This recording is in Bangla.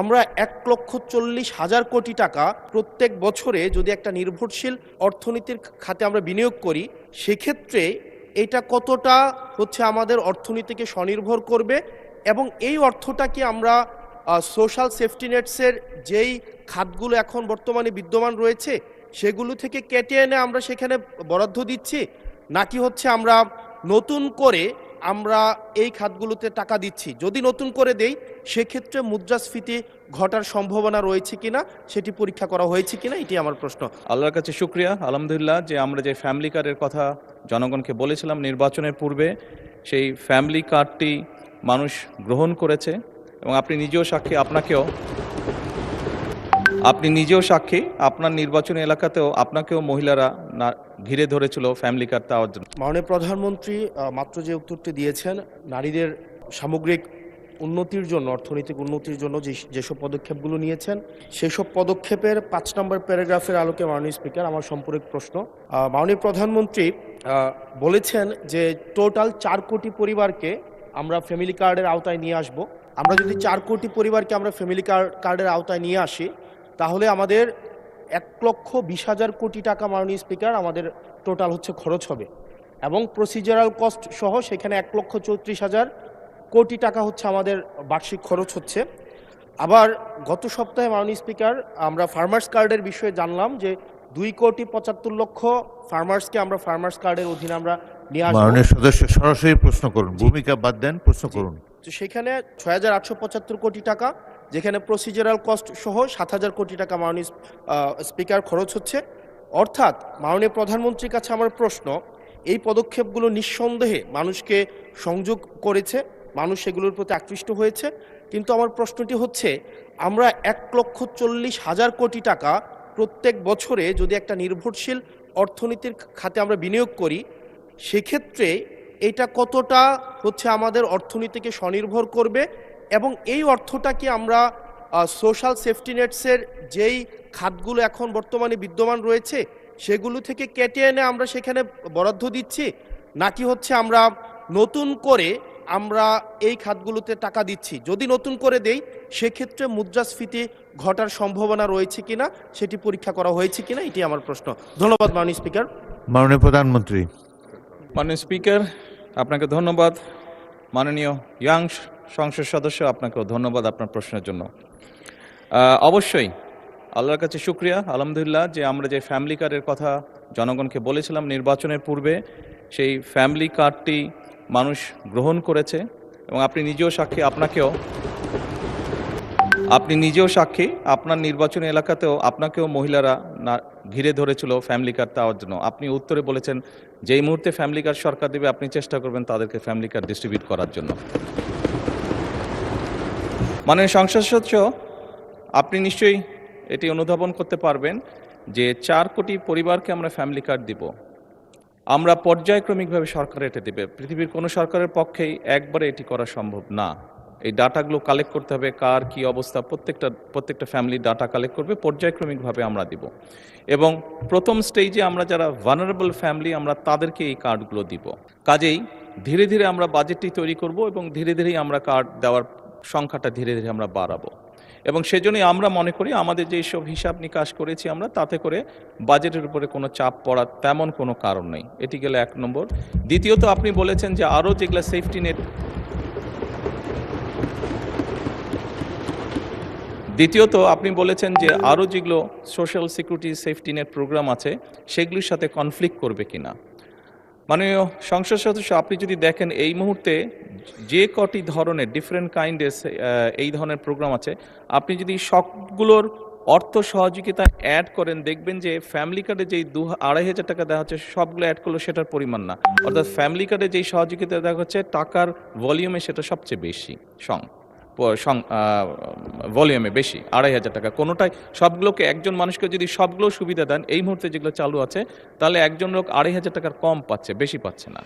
আমরা 1,40,000 কোটি টাকা প্রত্যেক বছরে যদি একটা নির্ভরশীল অর্থনীতির খাতে আমরা বিনিয়োগ করি, সেক্ষেত্রে এটা কতটা আমাদের অর্থনীতিকে স্বনির্ভর করবে এবং এই অর্থটাকে আমরা সোশ্যাল সেফটি নেটসের যেই খাতগুলো এখন বর্তমানে বিদ্যমান রয়েছে সেগুলো থেকে কেটে এনে আমরা সেখানে বরাদ্দ দিচ্ছি, নাকি আমরা নতুন করে আমরা এই খাতগুলোতে টাকা দিচ্ছি। যদি নতুন করে দেই সেক্ষেত্রে মুদ্রাস্ফীতি ঘটার সম্ভাবনা রয়েছে কিনা সেটি পরীক্ষা করা হয়েছে কিনা, এটি আমার প্রশ্ন। আল্লাহর কাছে শুকরিয়া আলহামদুলিল্লাহ যে আমরা যে ফ্যামিলি কার্ডের কথা জনগণকে বলেছিলাম নির্বাচনের পূর্বে, সেই ফ্যামিলি কার্ডটি মানুষ গ্রহণ করেছে এবং আপনি নিজেও সাক্ষী আপনার নির্বাচনী এলাকাতেও আপনাকেও মহিলারা ঘিরে ধরেছিল ফ্যামিলি কার্ড দেওয়ার জন্য। মাননীয় প্রধানমন্ত্রী মাত্র যে উত্তরটি দিয়েছেন, নারীদের সামগ্রিক উন্নতির জন্য, অর্থনৈতিক উন্নতির জন্য যেসব পদক্ষেপগুলো নিয়েছেন সেসব পদক্ষেপের 5 নম্বর প্যারাগ্রাফের আলোকে মাননীয় স্পিকার আমার সম্পূরক প্রশ্ন। মাননীয় প্রধানমন্ত্রী বলেছেন যে টোটাল 4 কোটি পরিবারকে আমরা ফ্যামিলি কার্ডের আওতায় নিয়ে আসব। আমরা যদি 4 কোটি পরিবারকে আমরা ফ্যামিলি কার্ডের আওতায় নিয়ে আসি তাহলে আমাদের 1,20,000 কোটি টাকা মাননীয় স্পিকার আমাদের টোটাল খরচ হবে এবং প্রসিজারাল কস্ট সহ সেখানে 1,34,000 কোটি টাকা আমাদের বার্ষিক খরচ হচ্ছে। আবার গত সপ্তাহে মাননীয় স্পিকার আমরা ফার্মার্স কার্ডের বিষয়ে জানলাম যে 2,75,00,000 ফার্মার্সকে আমরা ফার্মার্স কার্ডের অধীনে আমরা নিয়ে আসব। মাননীয় সদস্য সরাসরি প্রশ্ন করুন, ভূমিকা বাদ দেন, প্রশ্ন করুন। তো সেখানে 6,875 কোটি টাকা, যেখানে প্রসিজারাল কস্ট সহ 7,000 কোটি টাকা মাননীয় স্পিকার খরচ হচ্ছে। অর্থাৎ মাননীয় প্রধানমন্ত্রীর কাছে আমার প্রশ্ন, এই পদক্ষেপগুলো নিঃসন্দেহে মানুষকে সংযোগ করেছে, মানুষ সেগুলোর প্রতি আকৃষ্ট হয়েছে, কিন্তু আমার প্রশ্নটি আমরা 1,40,000 কোটি টাকা প্রত্যেক বছরে যদি একটা নির্ভরশীল অর্থনীতির খাতে আমরা বিনিয়োগ করি, সেক্ষেত্রে এটা কতটা আমাদের অর্থনীতিকে স্বনির্ভর করবে এবং এই অর্থটাকে আমরা সোশ্যাল সেফটি নেটসের যেই খাতগুলো এখন বর্তমানে বিদ্যমান রয়েছে সেগুলো থেকে কেটে এনে আমরা সেখানে বরাদ্দ দিচ্ছি, নাকি আমরা নতুন করে আমরা এই খাতগুলোতে টাকা দিচ্ছি। যদি নতুন করে দেই সেক্ষেত্রে মুদ্রাস্ফীতি ঘটার সম্ভাবনা রয়েছে কিনা সেটি পরীক্ষা করা হয়েছে কিনা, এটি আমার প্রশ্ন। ধন্যবাদ মাননীয় স্পিকার। মাননীয় প্রধানমন্ত্রী। মাননীয় স্পিকার, আপনাকে ধন্যবাদ। মাননীয় ইয়াং সংসদ সদস্য, আপনাকেও ধন্যবাদ আপনার প্রশ্নের জন্য। অবশ্যই আল্লাহর কাছে শুকরিয়া আলহামদুলিল্লাহ যে আমরা যে ফ্যামিলি কার্ডের কথা জনগণকে বলেছিলাম নির্বাচনের পূর্বে, সেই ফ্যামিলি কার্ডটি মানুষ গ্রহণ করেছে এবং আপনি নিজেও সাক্ষী আপনার নির্বাচনী এলাকাতেও আপনাকেও মহিলারা ঘিরে ধরেছিল ফ্যামিলি কার্ড দেওয়ার জন্য। আপনি উত্তরে বলেছেন যেই মুহূর্তে ফ্যামিলি কার্ড সরকার দেবে আপনি চেষ্টা করবেন তাদেরকে ফ্যামিলি কার্ড ডিস্ট্রিবিউট করার জন্য। মাননীয় সংসদ সদস্য, আপনি নিশ্চয়ই এটি অনুধাবন করতে পারবেন যে 4 কোটি পরিবারকে আমরা ফ্যামিলি কার্ড দিব। আমরা পর্যায়ক্রমিকভাবে সরকার এটা দেবে। পৃথিবীর কোনো সরকারের পক্ষেই একবারে এটি করা সম্ভব না। এই ডাটাগুলো কালেক্ট করতে হবে, কার কি অবস্থা, প্রত্যেকটা ফ্যামিলি ডাটা কালেক্ট করবে, পর্যায়ক্রমিকভাবে আমরা দিব। এবং প্রথম স্টেজে আমরা যারা ভালনারেবল ফ্যামিলি আমরা তাদেরকে এই কার্ডগুলো দিব। কাজেই ধীরে ধীরে আমরা বাজেটটি তৈরি করব এবং ধীরে ধীরেই আমরা কার্ড দেওয়ার সংখ্যাটা ধীরে ধীরে আমরা বাড়াবো এবং সেজন্যই আমরা মনে করি আমাদের যেই সব হিসাব নিকাশ করেছি আমরা, তাতে করে বাজেটের উপরে কোনো চাপ পড়ার তেমন কোনো কারণ নেই। এটি গেলে 1 নম্বর। দ্বিতীয়ত আপনি বলেছেন যে আরও যেগুলো সেফটি নেট, যেগুলো social security safety net program আছে সেগুলির সাথে কনফ্লিক্ট করবে কিনা। মাননীয় সংসদ সদস্য, আপনি যদি দেখেন এই মুহূর্তে যে কটি ধরনের ডিফারেন্ট কাইন্ডের এই ধরনের প্রোগ্রাম আছে, আপনি যদি সবগুলোর অর্থ সহযোগিতা অ্যাড করেন দেখবেন যে ফ্যামিলি কার্ডে যেই 2,500 টাকা দেওয়া হচ্ছে সবগুলো অ্যাড করলেও সেটার পরিমাণ না। অর্থাৎ ফ্যামিলি কার্ডে যেই সহযোগিতা দেওয়া হচ্ছে টাকার ভলিউমে সেটা সবচেয়ে বেশি, ভলিউমে বেশি 2,500 টাকা। কোনোটাই সবগুলোকে একজন মানুষকে যদি সবগুলো সুবিধা দেন এই মুহূর্তে যেগুলো চালু আছে, তাহলে একজন লোক 2,500 টাকার কম পাচ্ছে, বেশি পাচ্ছে না।